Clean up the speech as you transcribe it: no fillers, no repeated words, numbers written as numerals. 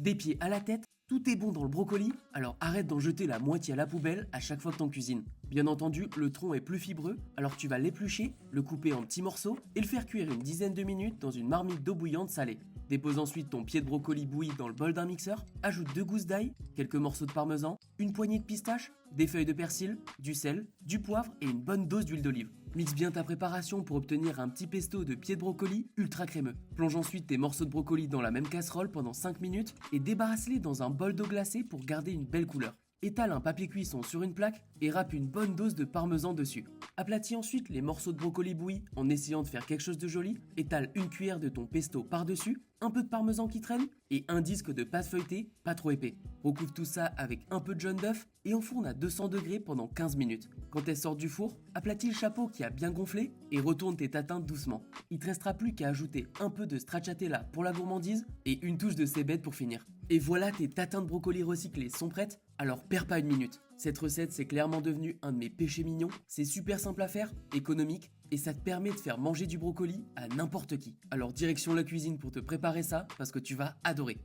Des pieds à la tête, tout est bon dans le brocoli, alors arrête d'en jeter la moitié à la poubelle à chaque fois que t'en cuisines. Bien entendu, le tronc est plus fibreux, alors tu vas l'éplucher, le couper en petits morceaux et le faire cuire une dizaine de minutes dans une marmite d'eau bouillante salée. Dépose ensuite ton pied de brocoli bouilli dans le bol d'un mixeur, ajoute 2 gousses d'ail, quelques morceaux de parmesan, une poignée de pistache, des feuilles de persil, du sel, du poivre et une bonne dose d'huile d'olive. Mixe bien ta préparation pour obtenir un petit pesto de pied de brocoli ultra crémeux. Plonge ensuite tes morceaux de brocoli dans la même casserole pendant 5 minutes et débarrasse-les dans un bol d'eau glacée pour garder une belle couleur. Étale un papier cuisson sur une plaque et râpe une bonne dose de parmesan dessus. Aplatis ensuite les morceaux de brocoli bouillis en essayant de faire quelque chose de joli. Étale une cuillère de ton pesto par-dessus, un peu de parmesan qui traîne et un disque de pâte feuilletée, pas trop épais. Recouvre tout ça avec un peu de jaune d'œuf et enfourne à 200 degrés pendant 15 minutes. Quand elle sort du four, aplatis le chapeau qui a bien gonflé et retourne tes tatins doucement. Il te restera plus qu'à ajouter un peu de stracciatella pour la gourmandise et une touche de cébette pour finir. Et voilà, tes tatins de brocoli recyclés sont prêtes, alors perds pas une minute. Cette recette, c'est clairement devenu un de mes péchés mignons. C'est super simple à faire, économique, et ça te permet de faire manger du brocoli à n'importe qui. Alors direction la cuisine pour te préparer ça, parce que tu vas adorer.